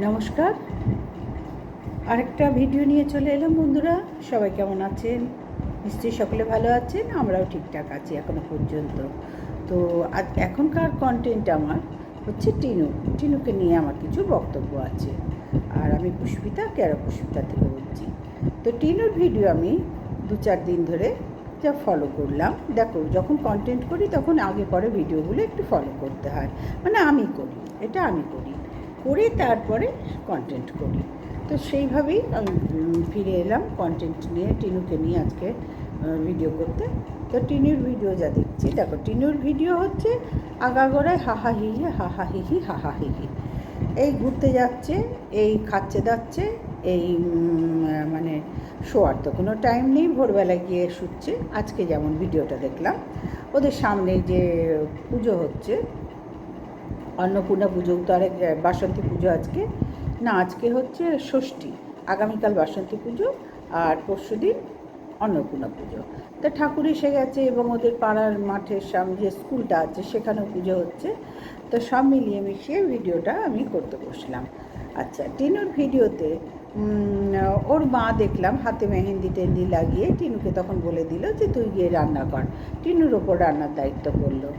নমস্কার, আরেকটা ভিডিও নিয়ে চলে এলাম। বন্ধুরা সবাই কেমন আছেন? নিশ্চয়ই সকলে ভালো আছেন, আমরাও ঠিকঠাক আছি এখনও পর্যন্ত। তো আজ এখনকার কন্টেন্ট আমার হচ্ছে টিনুকে নিয়ে আমার কিছু বক্তব্য আছে। আর আমি পুষ্পিতা, পুষ্পিতা থেকে বলছি। তো টিনুর ভিডিও আমি 2-4 দিন ধরে যা ফলো করলাম। দেখো, যখন কন্টেন্ট করি তখন আগে পরে ভিডিওগুলো একটু ফলো করতে হয়, মানে আমি করি, এটা আমি করি, করে তারপরে কন্টেন্ট করি। তো সেইভাবেই আমি ফিরে এলাম কন্টেন্ট নিয়ে, টিনুকে নিয়ে আজকে ভিডিও করতে। তো টিনুর ভিডিও যা দেখছি, দেখো টিনুর ভিডিও হচ্ছে আগাগোড়ায় হাহা হিহি হাহা হিহি হাহা হিহি, এই ঘুরতে যাচ্ছে, এই খাচ্ছে দাচ্ছে, এই মানে শোয়ার তো কোনো টাইম নেই, ভোরবেলায় গিয়ে শুচ্ছে। আজকে যেমন ভিডিওটা দেখলাম, ওদের সামনে যে পুজো হচ্ছে, অন্নপূর্ণা পুজো, তো আরেক বাসন্তী পুজো আজকে না, আজকে হচ্ছে ষষ্ঠী, আগামীকাল বাসন্তী পুজো আর পরশুদিন অন্নপূর্ণা পুজো। তা ঠাকুর এসে গেছে এবং ওদের পাড়ার মাঠের সামনে যে স্কুলটা আছে সেখানেও পুজো হচ্ছে। তো সব মিলিয়ে মিশিয়ে ভিডিওটা আমি করতে বসলাম। আচ্ছা, টিনুর ভিডিওতে ওর মা দেখলাম হাতে মেহেন্দি টেন্দি লাগিয়ে টিনুকে তখন বলে দিল যে তুই গিয়ে রান্না কর। টিনুর ওপর রান্নার দায়িত্ব করলো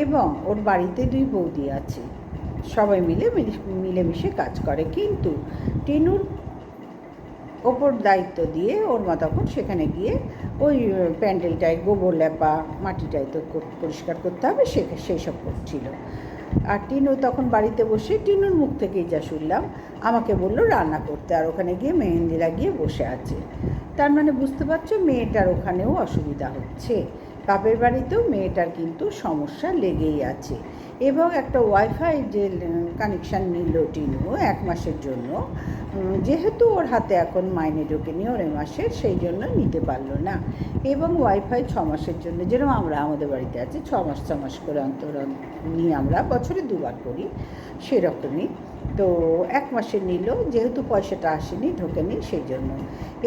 এবং ওর বাড়িতে 2 বৌদি আছে, সবাই মিলেমিশে কাজ করে। কিন্তু টিনুর ওপর দায়িত্ব দিয়ে ওর মা তখন সেখানে গিয়ে ওই প্যান্ডেলটায় গোবর লেপা, মাটিটাই তো পরিষ্কার করতে হবে, সেই সব করছিল। আর টিনু তখন বাড়িতে বসে, টিনুর মুখ থেকেই যা শুনলাম, আমাকে বললো রান্না করতে, আর ওখানে গিয়ে মেহেন্দি লাগিয়ে বসে আছে। তার মানে বুঝতে পারছো মেয়েটার ওখানেও অসুবিধা হচ্ছে, বাপের বাড়িতেও মেয়েটার কিন্তু সমস্যা লেগেই আছে। এবং একটা ওয়াইফাই যে কানেকশান নিল টিনু 1 মাসের জন্য, যেহেতু ওর হাতে এখন মাইনে ঢোকেনি ওর মাসের, সেই জন্য নিতে পারলো না। এবং ওয়াইফাই 6 মাসের জন্য, যেরকম আমরা আমাদের বাড়িতে আছে 6 মাস করে অন্তর নিয়ে আমরা বছরে 2 বার করি, সেরকমই। তো 1 মাসের নিল, যেহেতু পয়সাটা আসেনি, ঢোকেনি, সেই জন্য।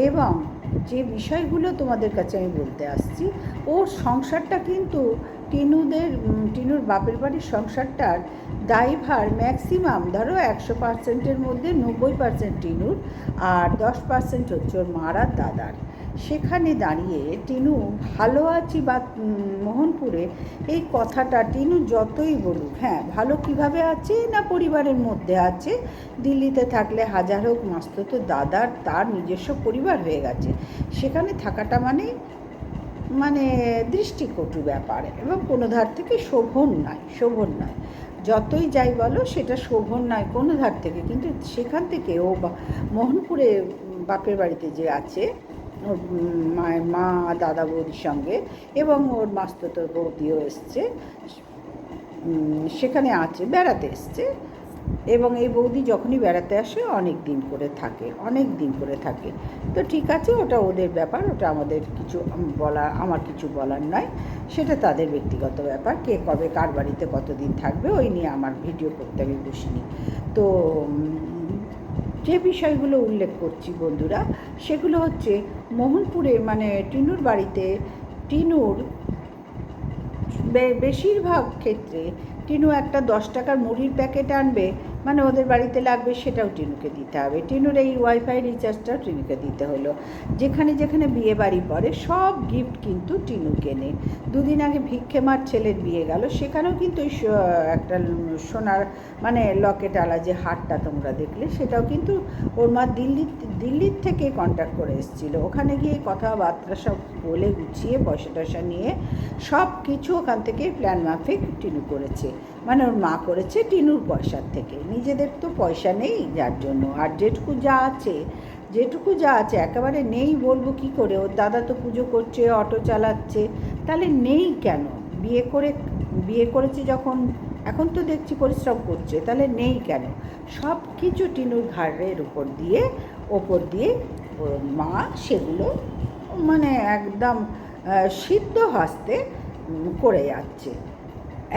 এবং যে বিষয়গুলো তোমাদের কাছে আমি বলতে আসছি, ওর সংসারটা কিন্তু টিনুর বাপের বাড়ির সংসারটার দায়ভার ম্যাক্সিমাম ধরো 100%-এর মধ্যে 90% টিনুর, আর 10% হচ্ছে ওর মার আর দাদার। সেখানে দাঁড়িয়ে টিনু ভালো আছি বা মোহনপুরে, এই কথাটা টিনু যতই বলুক, হ্যাঁ ভালো কিভাবে আছে না পরিবারের মধ্যে আছে, দিল্লিতে থাকলে হাজার হোক মাস্ততো দাদার তার নিজস্ব পরিবার হয়ে গেছে, সেখানে থাকাটা মানে দৃষ্টিকটু ব্যাপার এবং কোনো ধার থেকে শোভন নয়। যতই যাই বলো, সেটা শোভন নয় কোনো ধার থেকে। কিন্তু সেখান থেকে ও মোহনপুরে বাপের বাড়িতে যে আছে, ওর মায়ের মা দাদা বৌদির সঙ্গে, এবং ওর মাস্ততো বৌদিও এসছে, সেখানে আছে, বেড়াতে এসছে। এবং এই বৌদি যখনই বেড়াতে আসে অনেক দিন করে থাকে। তো ঠিক আছে, ওটা ওদের ব্যাপার, ওটা আমাদের কিছু আমার কিছু বলার নয়, সেটা তাদের ব্যক্তিগত ব্যাপার, কে কবে কার বাড়িতে কতদিন থাকবে ওই নিয়ে আমার ভিডিও করতে আমি বসিনি। তো যে বিষয়গুলো উল্লেখ করছি বন্ধুরা, সেগুলো হচ্ছে মোহনপুরে, মানে টিনুর বাড়িতে, টিনুর বেশিরভাগ ক্ষেত্রে টিনু একটা 10 টাকার মুড়ির প্যাকেট আনবে, মানে ওদের বাড়িতে লাগবে, সেটাও টিনুকে দিতে হবে। টিনুর এই ওয়াইফাই রিচার্জটাও টিনুকে দিতে হলো। যেখানে যেখানে বিয়ে বাড়ি পড়ে সব গিফট কিন্তু টিনু কেনে। 2 দিন আগে ভিক্ষেমার ছেলের বিয়ে গেল, সেখানেও কিন্তু একটা সোনার মানে লকেট আলা যে হারটা তোমরা দেখলে, সেটাও কিন্তু ওর মা দিল্লির থেকে কন্ট্যাক্ট করে এসেছিলো। ওখানে গিয়ে কথাবার্তা সব বলে গুছিয়ে পয়সা টয়সা নিয়ে সব কিছু ওখান থেকে প্ল্যান মাফিক টিনু করেছে, মানে ওর মা করেছে টিনুর পয়সার থেকে। নিজেদের তো পয়সা নেই, যার জন্য। আর যেটুকু যা আছে একেবারে নেই বলবো কি করে, ওর দাদা তো পুজো করছে, অটো চালাচ্ছে, তাহলে নেই কেন? বিয়ে করেছে যখন, এখন তো দেখছি পরিশ্রম করছে, তাহলে নেই কেন? সব কিছু টিনুর ঘাড়ের ওপর দিয়ে ওর মা সেগুলো মানে একদম সিদ্ধ হস্তে করে যাচ্ছে।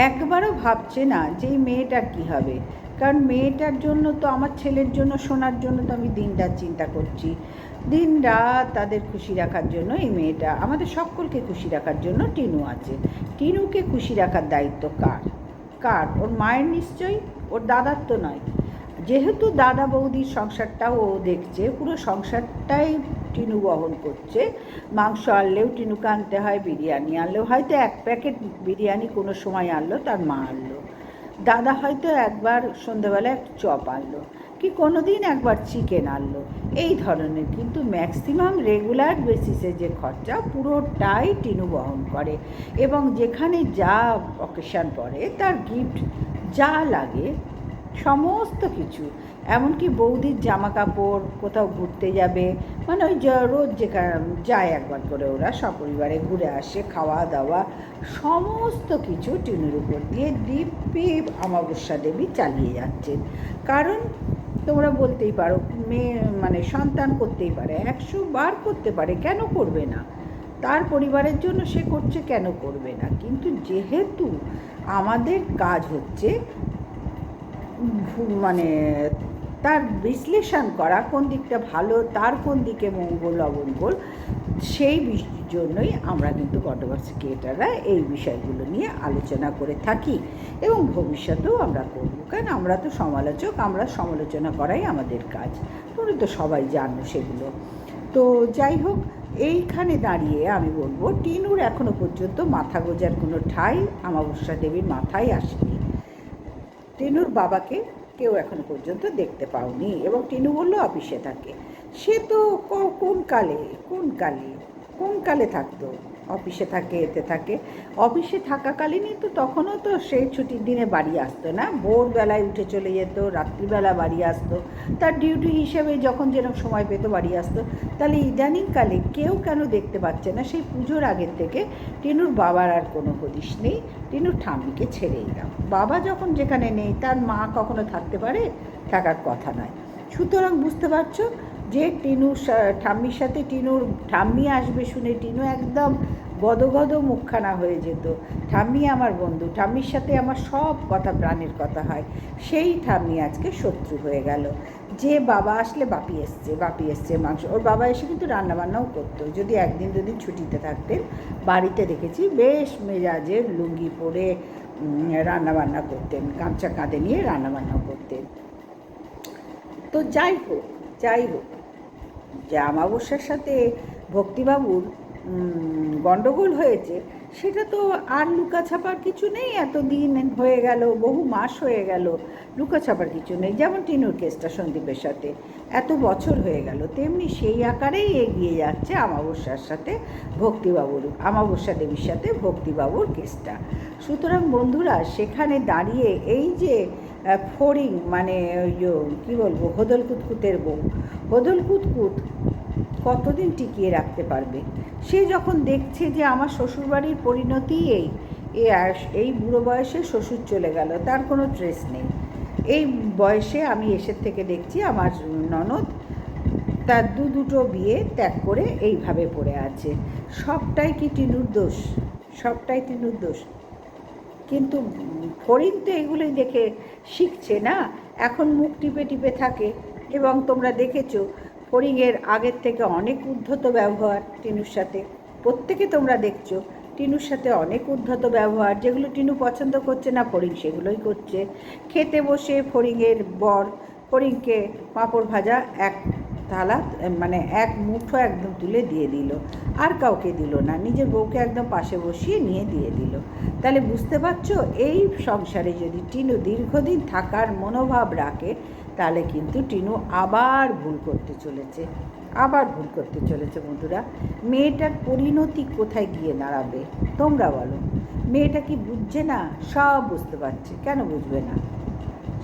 একবারও ভাবছে না যে এই মেয়েটার কী হবে। কারণ মেয়েটার জন্য তো, আমার ছেলের জন্য, শোনার জন্য তো আমি দিনরাত চিন্তা করছি, দিনরাত তাদের খুশি রাখার জন্য এই মেয়েটা, আমাদের সকলকে খুশি রাখার জন্য টিনু আছে। টিনুকে খুশি রাখার দায়িত্ব কার? ওর মায়ের নিশ্চয়ই, ওর দাদার তো নয়। যেহেতু দাদা বৌদির সংসারটাও ও দেখছে, পুরো সংসারটাই টিনু বহন করছে। মাংস আনলেও টিনুকে আনতে হয়, বিরিয়ানি আনলেও হয়তো এক প্যাকেট বিরিয়ানি কোনো সময় আনলো, তার মা আনলো, দাদা হয়তো একবার সন্ধ্যেবেলা একটু চপ আনলো, কি কোনো দিন একবার চিকেন আনলো, এই ধরনের। কিন্তু ম্যাক্সিমাম রেগুলার বেসিসে যে খরচা পুরোটাই টিনু বহন করে। এবং যেখানে যা অকেশান পড়ে, তার গিফট যা লাগে সমস্ত কিছু, এমনকি বৌদির জামা কাপড়, কোথাও ঘুরতে যাবে, মানে ওই রোজ যায় একবার করে ওরা সপরিবারে ঘুরে আসে, খাওয়া দাওয়া সমস্ত কিছু টিনুর উপর দিয়ে দিব্যি অমাবস্যা দেবী চালিয়ে যাচ্ছেন। কারণ তোমরা বলতেই পারো, মেয়ে মানে সন্তান করতেই পারে, 100 বার করতে পারে, কেন করবে না? তার পরিবারের জন্য সে করছে, কেন করবে না? কিন্তু যেহেতু আমাদের কাজ হচ্ছে মানে তার বিশ্লেষণ করা, কোন দিকটা ভালো, তার কোন দিকে মঙ্গল অমঙ্গল, সেই জন্যই আমরা কিন্তু কন্ট্রোভার্সি ক্রিয়েটাররা এই বিষয়গুলো নিয়ে আলোচনা করে থাকি এবং ভবিষ্যতেও আমরা করব। কারণ আমরা তো সমালোচক, আমরা সমালোচনা করাই আমাদের কাজ, তোমরা তো সবাই জানো সেগুলো। তো যাই হোক, এইখানে দাঁড়িয়ে আমি বলবো, টিনুর এখনো পর্যন্ত মাথা গোজার কোনো ঠাঁই অমাবস্যা দেবীর মাথায় আসেনি। টিনুর বাবাকে কেউ এখনো পর্যন্ত দেখতে পাওনি, এবং টিনু বললো অফিসে থাকে। সে তো কোন কালে থাকতো? অফিসে থাকে, এতে থাকে। অফিসে থাকাকালীনই তো তখনও তো সেই ছুটির দিনে বাড়ি আসতো না, ভোরবেলায় উঠে চলে যেত, রাত্রিবেলা বাড়ি আসতো, তার ডিউটি হিসেবে যখন যেরকম সময় পেতো বাড়ি আসতো। তাহলে ইদানিংকালে কেউ কেন দেখতে পাচ্ছে না? সেই পুজোর আগের থেকে টিনুর বাবার আর কোনো হদিশ নেই, টিনুর ঠাম্মিকে ছেড়েই দাও। বাবা যখন যেখানে নেই, তার মা কখনো থাকতে পারে? থাকার কথা নয়। সুতরাং বুঝতে পারছো যে টিনুর ঠাম্মির সাথে, টিনুর ঠাম্মি আসবে শুনে টিনু একদম গদগদ মুখখানা হয়ে যেত। ঠাম্মি আমার বন্ধু, ঠাম্মির সাথে আমার সব কথা প্রাণের কথা হয়, সেই ঠাম্মি আজকে শত্রু হয়ে গেল। যে বাবা আসলে বাপি এসছে মাংস, ওর বাবা এসে কিন্তু রান্নাবান্নাও করতো, যদি একদিন দুদিন ছুটিতে থাকতেন। বাড়িতে দেখেছি বেশ মেজাজে লুঙ্গি পরে রান্নাবান্না করতেন, গামছা কাঁধে নিয়ে রান্নাবান্না করতেন। তো যাই হোক, যে অমাবস্যার সাথে ভক্তিবাবুর গণ্ডগোল হয়েছে, সেটা তো আর লুকাছাপার কিছু নেই। এত দিন হয়ে গেল, বহু মাস হয়ে গেল, লুকাছাপার কিছু নেই। যেমন টিনুর কেসটা সন্দীপের সাথে এত বছর হয়ে গেল, তেমনি সেই আকারেই এগিয়ে যাচ্ছে অমাবস্যার সাথে অমাবস্যা দেবীর সাথে ভক্তিবাবুর কেসটা। সুতরাং বন্ধুরা, সেখানে দাঁড়িয়ে এই যে ফড়িং, মানে কী বলবো, হোদল কুতকুতের বউ, হোদল কুতকুত কতদিন টিকিয়ে রাখতে পারবে? সে যখন দেখছে যে আমার শ্বশুরবাড়ির পরিণতি এই বুড়ো বয়সে শ্বশুর চলে গেল, তার কোনো ট্রেস নেই। এই বয়সে আমি এসের থেকে দেখছি আমার ননদ তার দুটো বিয়ে ত্যাগ করে এইভাবে পড়ে আছে। সবটাই কি টিনুর দোষ? সবটাই টিনুর দোষ। কিন্তু ফড়িং তো এগুলোই দেখে শিখছে না, এখন মুখ টিপে থাকে। এবং তোমরা দেখেছো ফড়িংয়ের আগের থেকে অনেক উদ্ধত ব্যবহার টিনুর সাথে, প্রত্যেকে তোমরা দেখছো টিনুর সাথে অনেক উদ্ধত ব্যবহার, যেগুলো টিনু পছন্দ করছে না, ফড়িং সেগুলোই করছে। খেতে বসে ফড়িংয়ের বর ফড়িংকে পাঁপড় ভাজা এক থালা, মানে এক মুঠো একদম তুলে দিয়ে দিল, আর কাউকে দিল না, নিজের বউকে একদম পাশে বসিয়ে নিয়ে দিয়ে দিল। তাহলে বুঝতে পারছো, এই সংসারে যদি টিনু দীর্ঘদিন থাকার মনোভাব রাখে, তাহলে কিন্তু টিনু আবার ভুল করতে চলেছে বন্ধুরা। মেয়েটার পরিণতি কোথায় গিয়ে দাঁড়াবে তোমরা বলো? মেয়েটা কি বুঝছে না? সব বুঝতে পারছে, কেন বুঝবে না?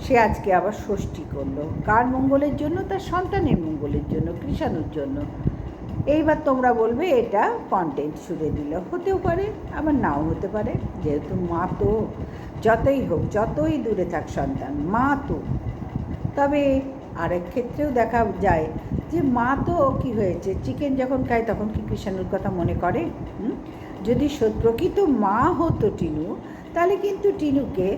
সে আজকে আবার ষষ্ঠী করলো, কার মঙ্গলের জন্য? তার সন্তানের মঙ্গলের জন্য, কৃষাণুর জন্য। এইবার তোমরা বলবে এটা কন্টেন্ট ছুড়ে দিল, হতেও পারে, আবার নাও হতে পারে, যেহেতু মা তো, যতই হোক, যতই দূরে থাক সন্তান, মা তো। তবে আরেক ক্ষেত্রেও দেখা যায় যে মা তো কী হয়েছে, চিকেন যখন খায় তখন কি কৃষাণুর কথা মনে করে? যদি প্রকৃত মা হতো টিনু, তাহলে কিন্তু টিনুকে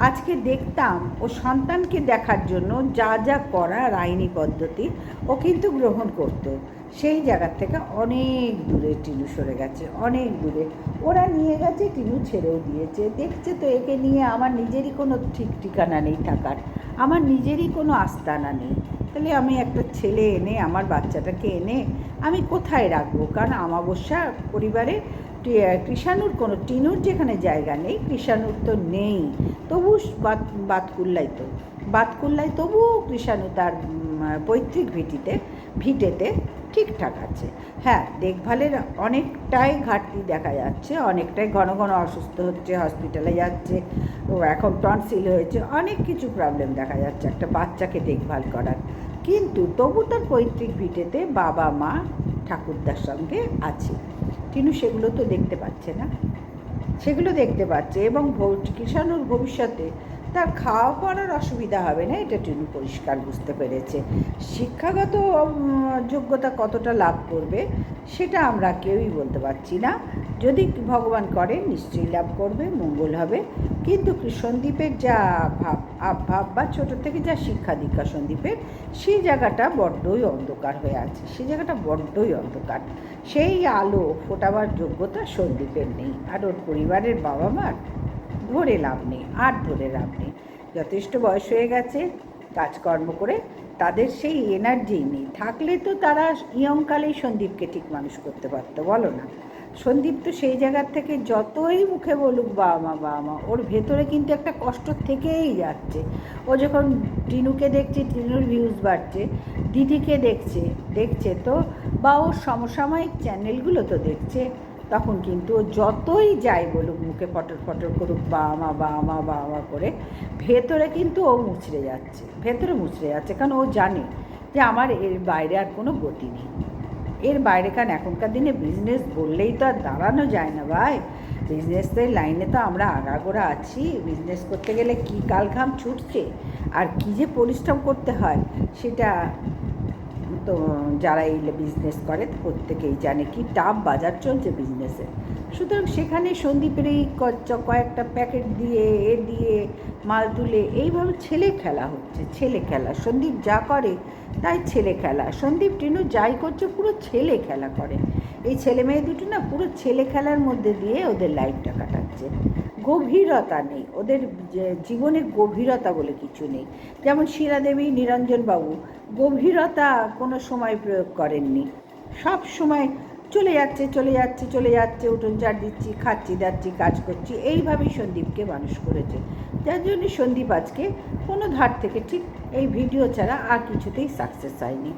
আজকে দেখতাম ও সন্তানকে দেখার জন্য যা যা করার আইনি পদ্ধতি ও কিন্তু গ্রহণ করত। সেই জায়গার থেকে অনেক দূরে টিনু সরে গেছে, অনেক দূরে। ওরা নিয়ে গেছে, টিনু ছেড়েও দিয়েছে। দেখছে তো, একে নিয়ে আমার নিজেরই কোনো ঠিক ঠিকানা নেই থাকার। আমার নিজেরই কোনো আস্তানা নেই, তাহলে আমি একটা ছেলে এনে আমার বাচ্চাটাকে এনে আমি কোথায় রাখবো? কারণ আমাবস্যা পরিবারে কৃষাণুর কোনো, টিনুর যেখানে জায়গা নেই কৃষাণুর তো নেই, তবু বাতকুল্লায় তবুও কৃষাণু তার পৈতৃক ভিটেতে ঠিকঠাক আছে। হ্যাঁ, দেখভালের অনেকটাই ঘাটতি দেখা যাচ্ছে, অনেকটাই ঘন ঘন অসুস্থ হচ্ছে, হসপিটালে যাচ্ছে, ও এখন টনসিল হয়েছে, অনেক কিছু প্রবলেম দেখা যাচ্ছে একটা বাচ্চাকে দেখভাল করার, কিন্তু তবু তার পৈতৃক ভিটেতে বাবা মা ঠাকুরদার সঙ্গে আছে। টিনু সেগুলো তো দেখতে পাচ্ছে না, সেগুলো দেখতে পাচ্ছে, এবং কৃষাণুর ভবিষ্যতে তার খাওয়া পড়ার অসুবিধা হবে না, এটা টিনু পরিষ্কার বুঝতে পেরেছে। শিক্ষাগত যোগ্যতা কতটা লাভ করবে সেটা আমরা কেউই বলতে পারছি না, যদি ভগবান করেন নিশ্চয়ই লাভ করবে, মঙ্গল হবে। কিন্তু সন্দীপের যা ভাব বা ছোটো থেকে যা শিক্ষা দীক্ষা সন্দীপের, সেই জায়গাটা বড্ডই অন্ধকার হয়ে আছে, সেই জায়গাটা বড্ডই অন্ধকার, সেই আলো ফোটাবার যোগ্যতা সন্দীপের নেই, আর ওর পরিবারের বাবা মার ধরে লাভ নেই, আর ধরে লাভ নেই। যথেষ্ট বয়স হয়ে গেছে, কাজকর্ম করে তাদের সেই এনার্জি নেই, থাকলে তো তারা ইয়ংকালেই সন্দীপকে ঠিক মানুষ করতে পারতো, বলো না? সন্দীপ তো সেই জায়গার থেকে যতই মুখে বলুক বাবা মা, ওর ভেতরে কিন্তু একটা কষ্ট থেকেই যাচ্ছে। ও যখন টিনুকে দেখছে, টিনুর ভিউজ বাড়ছে, দিদিকে দেখছে তো, বা ওর সমসাময়িক চ্যানেলগুলো তো দেখছে, তখন কিন্তু ও যতই যাই বলুক, মুখে ফটর করুক বাবা মা করে, ভেতরে কিন্তু ও মুচড়ে যাচ্ছে, কারণ ও জানে যে আমার এর বাইরে আর কোনো গতি নেই, এর বাইরে। কারণ এখনকার দিনে বিজনেস বললেই তো আর দাঁড়ানো যায় না ভাই, বিজনেসের লাইনে তো আমরা আগাগোড়া আছি, বিজনেস করতে গেলে কী কালঘাম ছুটছে আর কী যে পরিশ্রম করতে হয়, সেটা তো যারা এই বিজনেস করে প্রত্যেকেই জানে, কি টাফ বাজার চলছে বিজনেসে। সুতরাং সেখানে সন্দীপের এই কয়েকটা প্যাকেট দিয়ে মাল তুলে এইভাবে ছেলে খেলা সন্দীপ যা করে তাই ছেলে খেলা, সন্দীপ টিনু যাই করছে পুরো ছেলে খেলা করে। এই ছেলে মেয়ে দুটো না পুরো ছেলে খেলার মধ্যে দিয়ে ওদের লাইফটা কাটাচ্ছে, গভীরতা নেই ওদের জীবনে, গভীরতা বলে কিছু নেই। যেমন শিলাদেবী, নিরঞ্জনবাবু গভীরতা কোনো সময় প্রয়োগ করেননি, সব সময় চলে যাচ্ছে, উঠোন ঝাড় দিচ্ছি, খাচ্ছি দাচ্ছি, কাজ করছি, এইভাবেই সন্দীপকে মানুষ করেছে। যার জন্য সন্দীপ আজকে কোনো ধার থেকে ঠিক এই ভিডিও ছাড়া আর কিছুতেই সাকসেস হয়নি।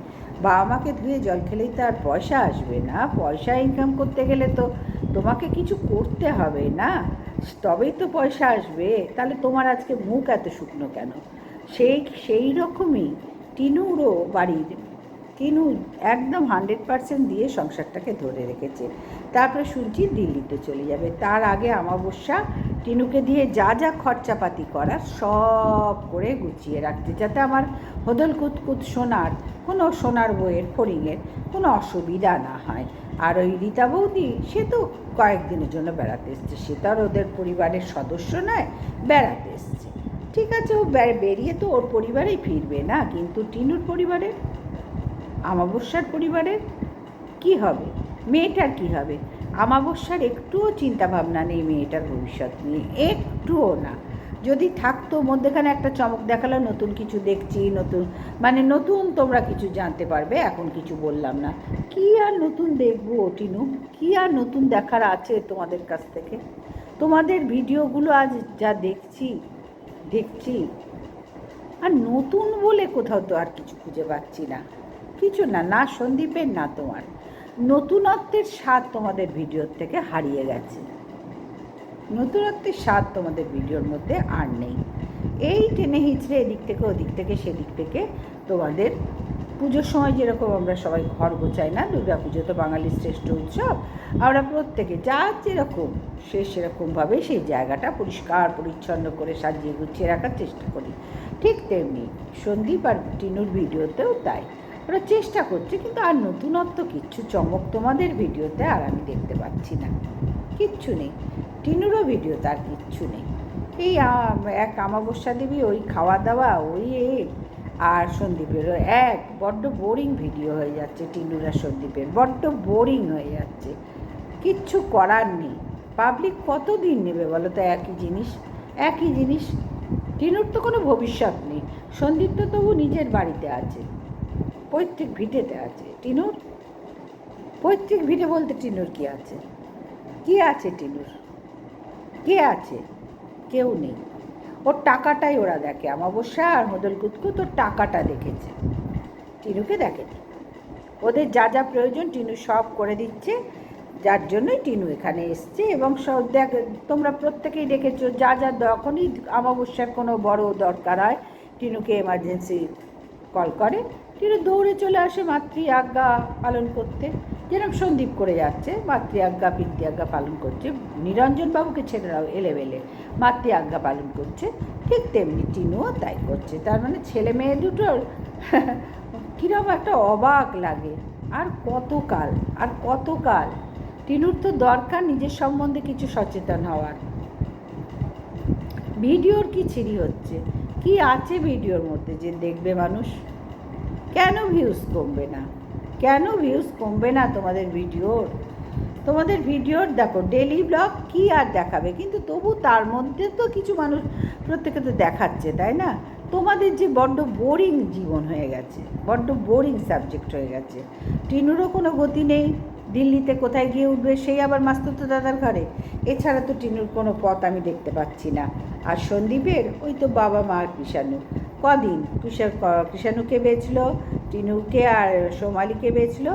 বাবা মাকে ধুয়ে জল খেলেই তো আর পয়সা আসবে না, পয়সা ইনকাম করতে গেলে তো তোমাকে কিছু করতে হবে না, তবেই তো পয়সা আসবে। তাহলে তোমার আজকে মুখ এত শুকনো কেন? সেই রকমই টিনুরও বাড়ির, টিনু একদম 100% দিয়ে সংসারটাকে ধরে রেখেছে। তারপরে শুনছি দিল্লিতে চলে যাবে, তার আগে আমাবস্যা টিনুকে দিয়ে যা যা খরচাপাতি করার সব করে গুছিয়ে রাখতে, যাতে আমার হদল কুতকুত সোনার বইয়ের ফড়িংয়ের কোনো অসুবিধা না হয়। আর ওই রীতা বৌদি, সে তো কয়েকদিনের জন্য বেড়াতে এসছে, সে তো আর ওদের পরিবারের সদস্য নয়, বেড়াতে এসছে, ঠিক আছে, ও বেরিয়ে তো ওর পরিবারেই ফিরবে না, কিন্তু টিনুর পরিবারের, আমাবস্যার পরিবারের কি হবে? মেয়েটার কি হবে? আমাবস্যার একটুও চিন্তাভাবনা নেই মেয়েটার ভবিষ্যৎ নিয়ে, একটুও না। যদি থাকতো, মধ্যেখানে একটা চমক দেখালো, নতুন কিছু দেখছি, নতুন তোমরা কিছু জানতে পারবে, এখন কিছু বললাম না। কি আর নতুন দেখবো টিনু, কি আর নতুন দেখার আছে তোমাদের কাছ থেকে? তোমাদের ভিডিওগুলো আজ যা দেখছি, আর নতুন বলে কোথাও তো আর কিছু খুঁজে পাচ্ছি না, কিছু না সন্দীপের, না তোমার। নতুনত্বের স্বাদ তোমাদের ভিডিওর থেকে হারিয়ে গেছে, নতুনত্বের স্বাদ তোমাদের ভিডিওর মধ্যে আর নেই। এই টেনে হিচড়ে এদিক থেকে ওদিক থেকে সেদিক থেকে তোমাদের পুজোর সময় যেরকম আমরা সবাই ঘর গোছাই না, দুর্গা পুজো তো বাঙালির শ্রেষ্ঠ উৎসব, আমরা প্রত্যেকে যার যেরকম সেরকমভাবে সেই জায়গাটা পরিষ্কার পরিচ্ছন্ন করে সাজিয়ে গুছিয়ে রাখার চেষ্টা করি। ঠিক তেমনি সন্দীপ আর টিনুর ভিডিওতেও তাই, ওরা চেষ্টা করছে, কিন্তু আর নতুনত্ব কিচ্ছু চমক তোমাদের ভিডিওতে আর আমি দেখতে পাচ্ছি না, কিচ্ছু নেই। টিনুরও ভিডিওতে আর কিচ্ছু নেই, এই এক আমাবস্যা দেবী, ওই খাওয়া দাওয়া, ওই আর সন্দীপেরও এক বড্ড বোরিং ভিডিও হয়ে যাচ্ছে, টিনুর আর সন্দীপের বড্ড বোরিং হয়ে যাচ্ছে, কিচ্ছু করার নেই। পাবলিক কতদিন নেবে বলো তো একই জিনিস? টিনুর তো কোনো ভবিষ্যৎ নেই, সন্দীপ তো তবু নিজের বাড়িতে আছে, পৈতৃক ভিটেতে আছে। টিনুর পৈতৃক ভিটে বলতে টিনুর কি আছে? কি আছে টিনুর? কে আছে? কেউ নেই। ওর টাকাটাই ওরা দেখে। অমাবস্যা আর মদল কুতকুত ওর টাকাটা দেখেছে, টিনুকে দেখেনি। ওদের যা যা প্রয়োজন টিনু সব করে দিচ্ছে, যার জন্যই টিনু এখানে এসছে। এবং সব দেখ, তোমরা প্রত্যেকেই দেখেছো, যা যা যখনই অমাবস্যার কোনো বড় দরকার হয় টিনুকে এমার্জেন্সি কল করে, টিনু দৌড়ে চলে আসে মাতৃ আজ্ঞা পালন করতে। যেরকম সন্দীপ করে যাচ্ছে মাতৃ আজ্ঞা পিতৃ আজ্ঞা পালন করছে, নিরঞ্জনবাবুকে ছেড়ে দাও এলেবেলে মাতৃ আজ্ঞা পালন করছে, ঠিক তেমনি টিনুও তাই করছে। তার মানে ছেলে মেয়ে দুটোর কীরকম একটা অবাক লাগে। আর কতকাল, আর কতকাল? টিনুর তো দরকার নিজের সম্বন্ধে কিছু সচেতন হওয়ার। ভিডিওর কি ছিরি হচ্ছে? কি আছে ভিডিওর মধ্যে যে দেখবে মানুষ? কেন ভিউজ কমবে না? কেন ভিউজ কমবে না তোমাদের ভিডিওর? তোমাদের ভিডিওর দেখো ডেলি ব্লগ কি আর দেখাবে, কিন্তু তবু তার মধ্যে তো কিছু মানুষ প্রত্যেকে তো দেখাচ্ছে, তাই না? তোমাদের যে বড্ড বোরিং জীবন হয়ে গেছে, বড্ড বোরিং সাবজেক্ট হয়ে গেছে। টিনুরও কোনো গতি নেই, দিল্লিতে কোথায় গিয়ে উঠবে, সেই আবার মাস্তুতো দাদার ঘরে। এছাড়া তো টিনুর কোনো পথ আমি দেখতে পাচ্ছি না। আর সন্দীপের ওই তো বাবা মা আর কৃষাণু, কদিন কৃষাণুকে বেচল, টিনুকে আর সোমালিকে বেচল,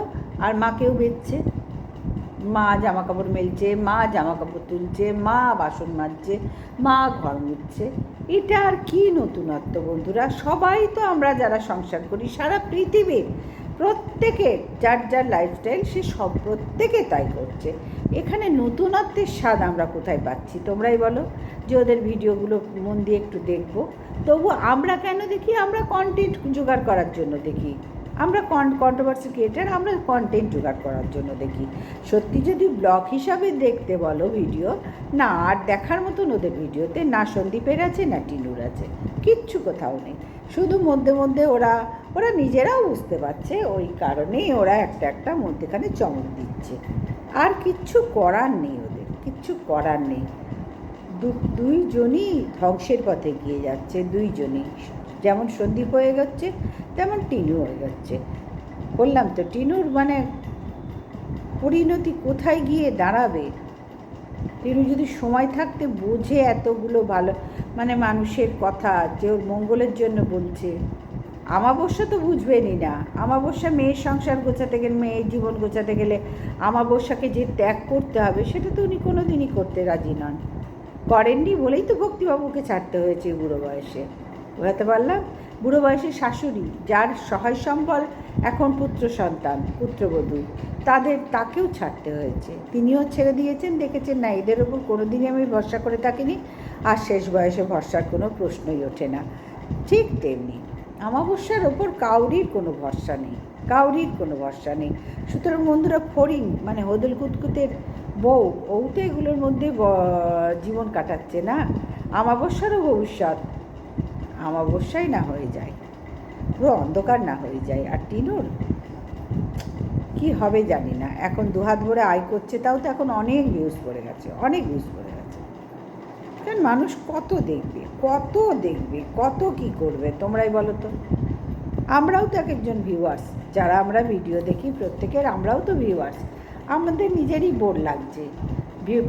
আর মাকেও বেচছে। মা জামা কাপড় মেলছে, মা জামা কাপড় তুলছে, মা বাসন মাজছে, মা ঘর মুছছে। এটা আর কি নতুনত্ব বন্ধুরা? সবাই তো আমরা যারা সংসার করি সারা পৃথিবীর প্রত্যেকে যার যার লাইফস্টাইল সে সব প্রত্যেকে তাই করছে। এখানে নতুনত্বের স্বাদ আমরা কোথায় পাচ্ছি তোমরাই বলো? যে ওদের ভিডিওগুলো মন দিয়ে একটু দেখবো। তবু আমরা কেন দেখি? আমরা কন্টেন্ট জোগাড় করার জন্য দেখি। আমরা কন্ট্রোভার্সি ক্রিয়েটার, আমরা কন্টেন্ট জোগাড় করার জন্য দেখি। সত্যি যদি ব্লগ হিসাবে দেখতে বলো ভিডিও, না আর দেখার মতন ওদের ভিডিওতে না সন্দীপের আছে না টিনুর আছে, কিচ্ছু কোথাও নেই। শুধু মধ্যে মধ্যে ওরা নিজেরাও বুঝতে পারছে, ওই কারণেই ওরা একটা মধ্যেখানে চমক দিচ্ছে। আর কিচ্ছু করার নেই, ওদের কিচ্ছু করার নেই। দুইজনই ধ্বংসের পথে গিয়ে যাচ্ছে, দুইজনই। যেমন সন্দীপ হয়ে যাচ্ছে তেমন টিনু হয়ে যাচ্ছে। বললাম তো টিনুর মানে পরিণতি কোথায় গিয়ে দাঁড়াবে। টিনু যদি সময় থাকতে বোঝে এতগুলো ভালো মানে মানুষের কথা, যে ওর মঙ্গলের জন্য বলছে। আমাবস্যা তো বুঝবেনই না। আমাবস্যা মেয়ের সংসার গোছাতে গেলে, মেয়ের জীবন গোছাতে গেলে আমাবস্যাকে যে ত্যাগ করতে হবে সেটা তো উনি কোনো দিনই করতে রাজি নন, করেননি বলেই তো ভক্তিবাবুকে ছাড়তে হয়েছে বুড়ো বয়সে। বোঝাতে পারলাম? বুড়ো বয়সের শাশুড়ি, যার সহায় সম্বল এখন পুত্র সন্তান পুত্রবধূ, তাকেও ছাড়তে হয়েছে। তিনিও ছেড়ে দিয়েছেন, দেখেছেন না এদের ওপর কোনো দিনই আমি ভরসা করে থাকিনি, আর শেষ বয়সে ভরসার কোনো প্রশ্নই ওঠে না। ঠিক তেমনি আমাবস্যার ওপর কাউরির কোনো ভরসা নেই, কাউরির কোনো ভরসা নেই। সুতরাং বন্ধুরা, ফড়িং মানে হদল কুতকুতের বউ তো এগুলোর মধ্যে জীবন কাটাচ্ছে না। আমাবস্যারও ভবিষ্যৎ আমাবস্যাই না হয়ে যায়, পুরো অন্ধকার না হয়ে যায়। আর টিনুর কি হবে জানি না। এখন দুহাত ভরে আয় করছে, তাও তো এখন অনেক ভিউজ পড়ে গেছে, অনেক ভিউজ পড়ে গেছে। কারণ মানুষ কত দেখবে, কত কি করবে তোমরাই বলো তো? আমরাও তো এক একজন ভিউয়ার্স, যারা আমরা ভিডিও দেখি প্রত্যেকের আমরাও তো ভিউয়ার্স। আমাদের নিজেরই বোর লাগছে,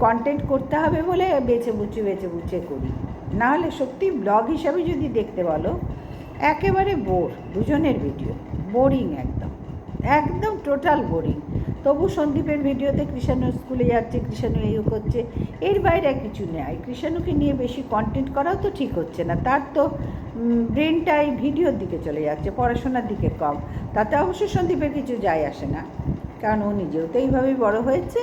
কন্টেন্ট করতে হবে বলে বেছে বুঝে করি। নাহলে সত্যি ব্লগ হিসাবে যদি দেখতে বলো একেবারে বোর, দুজনের ভিডিও বোরিং, একদম টোটাল বোরিং। তবু সন্দীপের ভিডিওতে কৃষাণু স্কুলে যাচ্ছে, কৃষাণু এই করছে, এর বাইরে কিছু নেই। কৃষাণুকে নিয়ে বেশি কন্টেন্ট করাও তো ঠিক হচ্ছে না, তার তো ব্রেনটাই ভিডিওর দিকে চলে যাচ্ছে, পড়াশোনার দিকে কম। তাতে অবশ্য সন্দীপের কিছু যায় আসে না, কারণ ও নিজেও তো এইভাবেই বড় হয়েছে।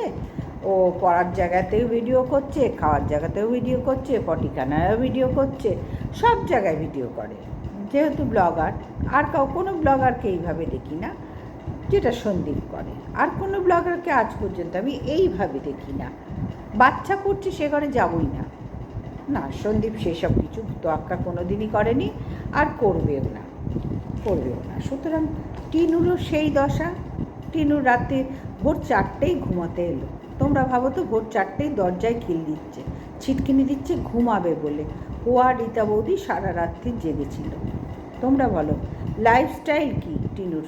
ও পড়ার জায়গাতেও ভিডিও করছে, খাওয়ার জায়গাতেও ভিডিও করছে, পটিখানায়ও ভিডিও করছে, সব জায়গায় ভিডিও করে যেহেতু ব্লগার। আর কোনো ব্লগারকে এইভাবে দেখি না যেটা সন্দীপ করে, আর কোনো ব্লগারকে আজ পর্যন্ত আমি এইভাবে দেখি না। বাচ্চা করছে সে ঘরে যাবই না, না সন্দীপ সেসব কিছু তোয়াক্কা কোনো দিনই করেনি, আর করবেও না। সুতরাং টিনুরও সেই দশা। টিনুর রাতে ভোর 4টেই ঘুমাতে এলো। তোমরা ভাবো তো, ভোর 4টেই দরজায় খিল দিচ্ছে, ছিটকিনি দিচ্ছে ঘুমাবে বলে। ও আর রীতা বৌদি সারা রাত্রি জেগেছিল। তোমরা বলো লাইফস্টাইল কি টিনুর?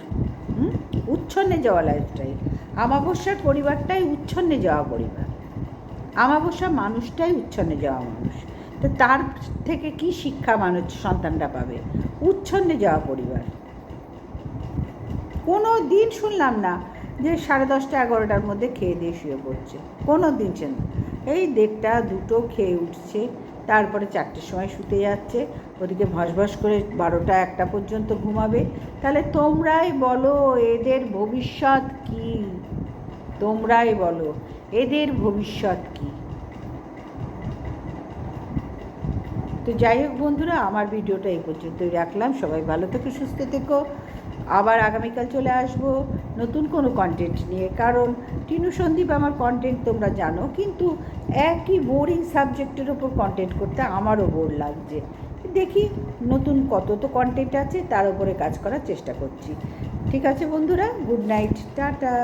উচ্ছন্নে যাওয়া লাইফস্টাইল। আমাবস্যার পরিবারটাই উচ্ছন্নে যাওয়া পরিবার, আমাবস্যা মানুষটাই উচ্ছন্নে যাওয়া মানুষ। তো তার থেকে কি শিক্ষা মানুষ সন্তানরা পাবে? উচ্ছন্নে যাওয়া পরিবার। কোনো দিন শুনলাম না যে 10:30 11টার মধ্যে খেয়ে দিয়ে শুয়ে পড়ছে, কোনো দিন না। এই 1:30 2টো খেয়ে উঠছে, তারপরে 4টের সময় শুতে যাচ্ছে, ওদিকে ভসভস করে 12টা 1টা পর্যন্ত ঘুমাবে। তাহলে তোমরাই বলো এদের ভবিষ্যৎ কী? তোমরাই বলো এদের ভবিষ্যৎ কী? তো যাই হোক বন্ধুরা, আমার ভিডিওটা এই পর্যন্তই রাখলাম। সবাই ভালো থেকো, সুস্থ থেকো। আবার আগামীকাল চলে আসবো নতুন কোনো কন্টেন্ট নিয়ে, কারণ টিনু সন্দীপ আমার কন্টেন্ট তোমরা জানো, কিন্তু একই বোরিং সাবজেক্টের ওপর কন্টেন্ট করতে আমারও বোর লাগছে। দেখি নতুন কত তো কন্টেন্ট আছে, তার উপরে কাজ করার চেষ্টা করছি। ঠিক আছে বন্ধুরা, গুড নাইট, টাটা।